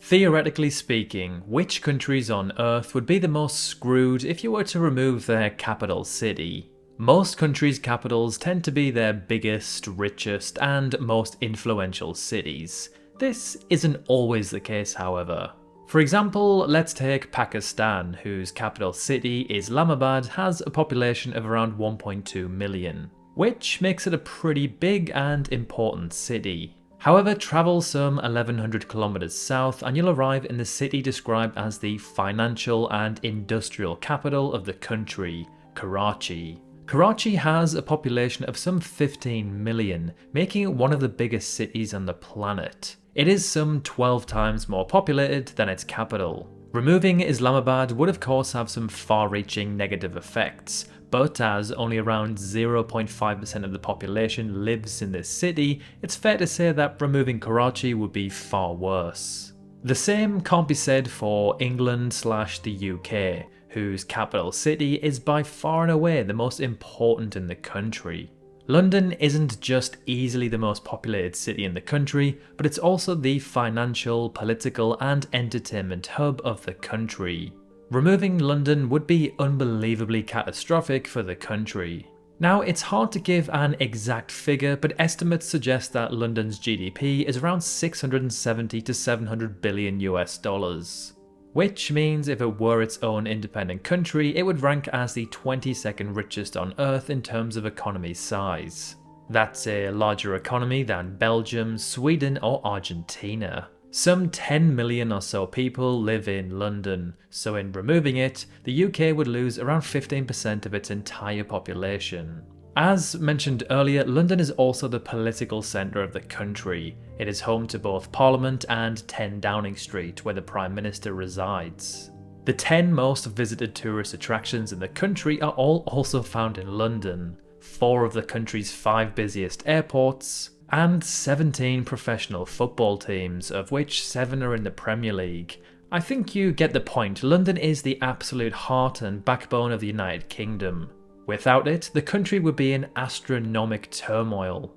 Theoretically speaking, which countries on Earth would be the most screwed if you were to remove their capital city? Most countries' capitals tend to be their biggest, richest, and most influential cities. This isn't always the case, however. For example, let's take Pakistan, whose capital city, Islamabad, has a population of around 1.2 million, which makes it a pretty big and important city. However, travel some 1100 kilometers south and you'll arrive in the city described as the financial and industrial capital of the country, Karachi. Karachi has a population of some 15 million, making it one of the biggest cities on the planet. It is some 12 times more populated than its capital. Removing Islamabad would of course have some far-reaching negative effects, but as only around 0.5% of the population lives in this city, it's fair to say that removing Karachi would be far worse. The same can't be said for England/the UK, whose capital city is by far and away the most important in the country. London isn't just easily the most populated city in the country, but it's also the financial, political, and entertainment hub of the country. Removing London would be unbelievably catastrophic for the country. Now, it's hard to give an exact figure, but estimates suggest that London's GDP is around 670 to 700 billion US dollars. Which means if it were its own independent country, it would rank as the 22nd richest on Earth in terms of economy size. That's a larger economy than Belgium, Sweden, or Argentina. Some 10 million or so people live in London, so in removing it, the UK would lose around 15% of its entire population. As mentioned earlier, London is also the political centre of the country. It is home to both Parliament and 10 Downing Street, where the Prime Minister resides. The 10 most visited tourist attractions in the country are all also found in London. 4 of the country's 5 busiest airports, and 17 professional football teams, of which 7 are in the Premier League. I think you get the point. London is the absolute heart and backbone of the United Kingdom. Without it, the country would be in astronomical turmoil.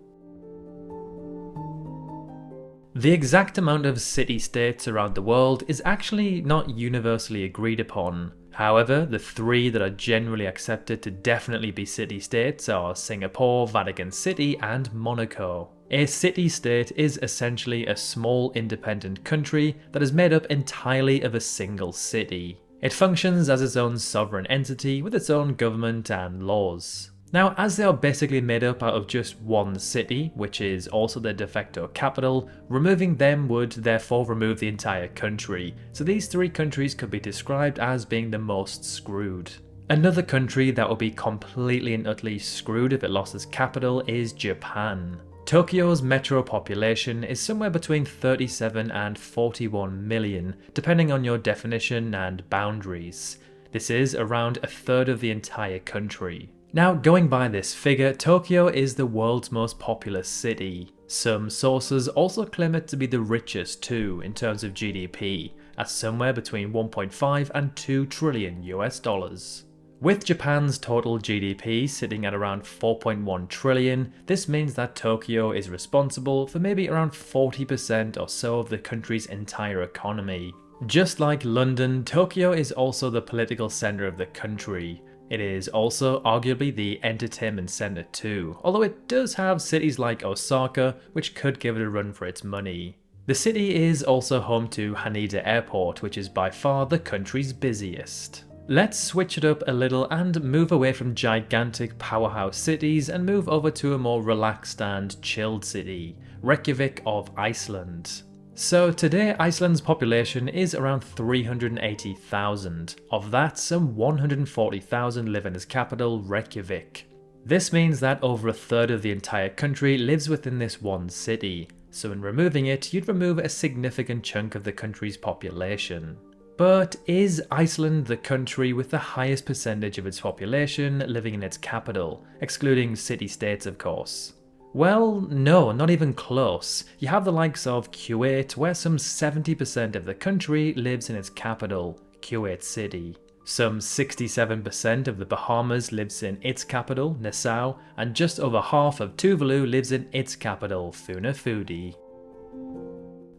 The exact amount of city-states around the world is actually not universally agreed upon. However, the 3 that are generally accepted to definitely be city-states are Singapore, Vatican City, and Monaco. A city-state is essentially a small independent country that is made up entirely of a single city. It functions as its own sovereign entity with its own government and laws. Now, as they are basically made up out of just one city, which is also their de facto capital, removing them would therefore remove the entire country, so these 3 countries could be described as being the most screwed. Another country that would be completely and utterly screwed if it lost its capital is Japan. Tokyo's metro population is somewhere between 37 and 41 million, depending on your definition and boundaries. This is around a third of the entire country. Now, going by this figure, Tokyo is the world's most populous city. Some sources also claim it to be the richest too in terms of GDP, at somewhere between 1.5 and 2 trillion US dollars. With Japan's total GDP sitting at around 4.1 trillion, this means that Tokyo is responsible for maybe around 40% or so of the country's entire economy. Just like London, Tokyo is also the political centre of the country. It is also arguably the entertainment centre too, although it does have cities like Osaka, which could give it a run for its money. The city is also home to Haneda Airport, which is by far the country's busiest. Let's switch it up a little and move away from gigantic powerhouse cities and move over to a more relaxed and chilled city, Reykjavik of Iceland. So today Iceland's population is around 380,000. Of that, some 140,000 live in its capital, Reykjavik. This means that over a third of the entire country lives within this one city, so in removing it, you'd remove a significant chunk of the country's population. But is Iceland the country with the highest percentage of its population living in its capital, excluding city-states of course? Well, no, not even close. You have the likes of Kuwait, where some 70% of the country lives in its capital, Kuwait City. Some 67% of the Bahamas lives in its capital, Nassau, and just over half of Tuvalu lives in its capital, Funafuti.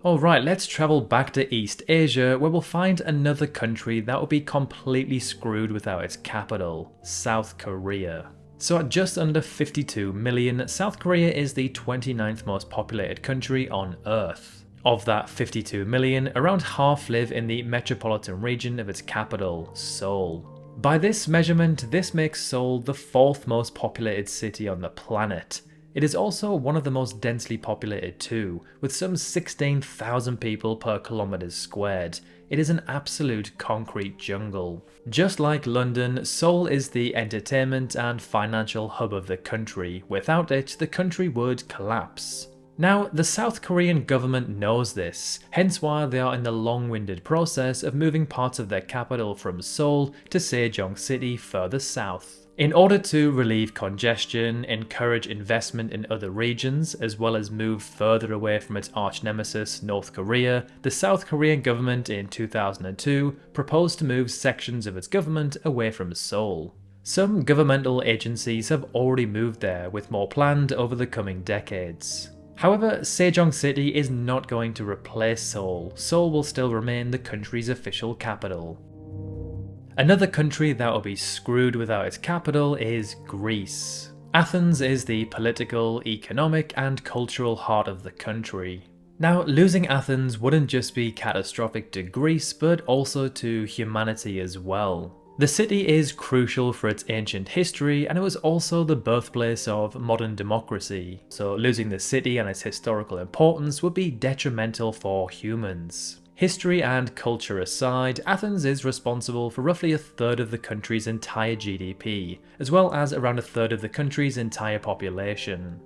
Alright, let's travel back to East Asia, where we'll find another country that will be completely screwed without its capital, South Korea. So at just under 52 million, South Korea is the 29th most populated country on Earth. Of that 52 million, around half live in the metropolitan region of its capital, Seoul. By this measurement, this makes Seoul the 4th most populated city on the planet. It is also one of the most densely populated too, with some 16,000 people per kilometre squared. It is an absolute concrete jungle. Just like London, Seoul is the entertainment and financial hub of the country. Without it, the country would collapse. Now, the South Korean government knows this, hence why they are in the long-winded process of moving parts of their capital from Seoul to Sejong City further south. In order to relieve congestion, encourage investment in other regions, as well as move further away from its arch-nemesis North Korea, the South Korean government in 2002 proposed to move sections of its government away from Seoul. Some governmental agencies have already moved there, with more planned over the coming decades. However, Sejong City is not going to replace Seoul. Seoul will still remain the country's official capital. Another country that will be screwed without its capital is Greece. Athens is the political, economic, and cultural heart of the country. Now, losing Athens wouldn't just be catastrophic to Greece, but also to humanity as well. The city is crucial for its ancient history, and it was also the birthplace of modern democracy, so losing the city and its historical importance would be detrimental for humans. History and culture aside, Athens is responsible for roughly a third of the country's entire GDP, as well as around a third of the country's entire population.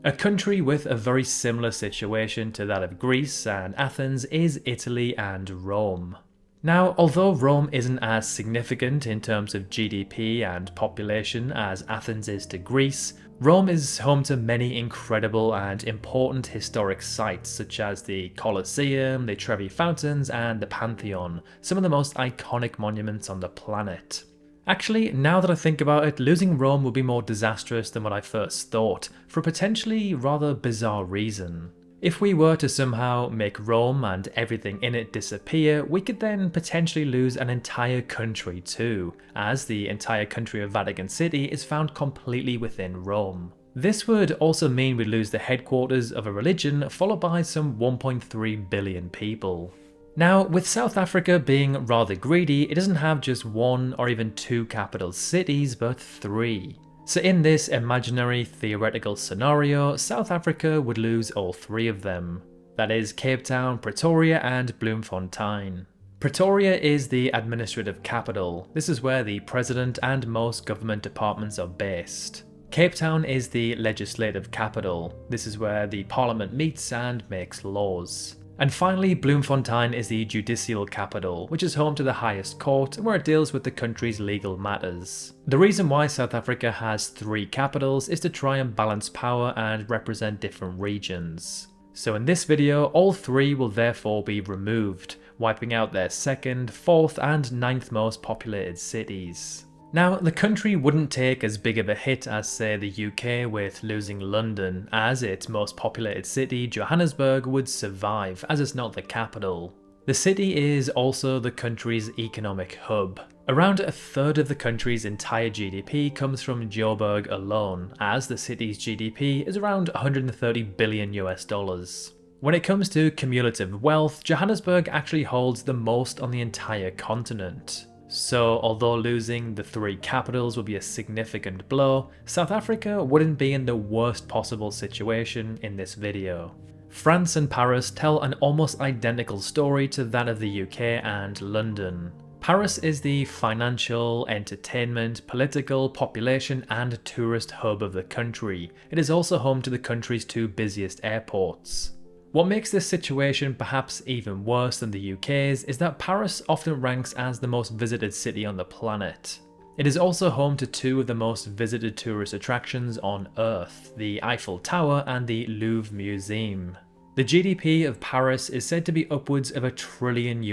A country with a very similar situation to that of Greece and Athens is Italy and Rome. Now, although Rome isn't as significant in terms of GDP and population as Athens is to Greece, Rome is home to many incredible and important historic sites such as the Colosseum, the Trevi Fountains, and the Pantheon, some of the most iconic monuments on the planet. Actually, now that I think about it, losing Rome would be more disastrous than what I first thought, for a potentially rather bizarre reason. If we were to somehow make Rome and everything in it disappear, we could then potentially lose an entire country too, as the entire country of Vatican City is found completely within Rome. This would also mean we'd lose the headquarters of a religion, followed by some 1.3 billion people. Now, with South Africa being rather greedy, it doesn't have just one or even two capital cities, but three. So in this imaginary theoretical scenario, South Africa would lose all three of them. That is Cape Town, Pretoria, and Bloemfontein. Pretoria is the administrative capital. This is where the president and most government departments are based. Cape Town is the legislative capital. This is where the parliament meets and makes laws. And finally, Bloemfontein is the judicial capital, which is home to the highest court and where it deals with the country's legal matters. The reason why South Africa has three capitals is to try and balance power and represent different regions. So in this video, all three will therefore be removed, wiping out their 2nd, 4th, and 9th most populated cities. Now, the country wouldn't take as big of a hit as, say, the UK with losing London, as its most populated city, Johannesburg, would survive, as it's not the capital. The city is also the country's economic hub. Around a third of the country's entire GDP comes from Joburg alone, as the city's GDP is around 130 billion US dollars. When it comes to cumulative wealth, Johannesburg actually holds the most on the entire continent. So, although losing the three capitals would be a significant blow, South Africa wouldn't be in the worst possible situation in this video. France and Paris tell an almost identical story to that of the UK and London. Paris is the financial, entertainment, political, population, and tourist hub of the country. It is also home to the country's two busiest airports. What makes this situation perhaps even worse than the UK's is that Paris often ranks as the most visited city on the planet. It is also home to two of the most visited tourist attractions on Earth, the Eiffel Tower and the Louvre Museum. The GDP of Paris is said to be upwards of $1 trillion,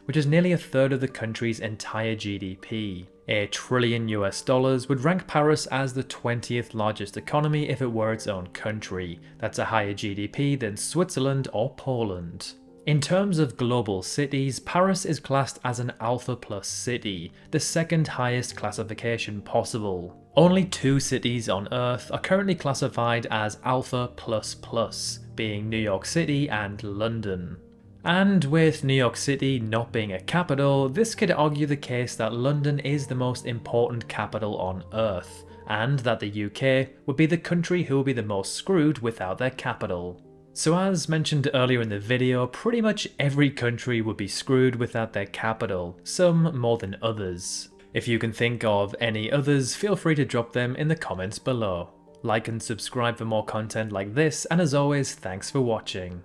which is nearly a third of the country's entire GDP. $1 trillion would rank Paris as the 20th largest economy if it were its own country. That's a higher GDP than Switzerland or Poland. In terms of global cities, Paris is classed as an Alpha Plus city, the second highest classification possible. Only 2 cities on Earth are currently classified as Alpha Plus Plus, being New York City and London. And with New York City not being a capital, this could argue the case that London is the most important capital on Earth, and that the UK would be the country who will be the most screwed without their capital. So as mentioned earlier in the video, pretty much every country would be screwed without their capital, some more than others. If you can think of any others, feel free to drop them in the comments below. Like and subscribe for more content like this, and as always, thanks for watching.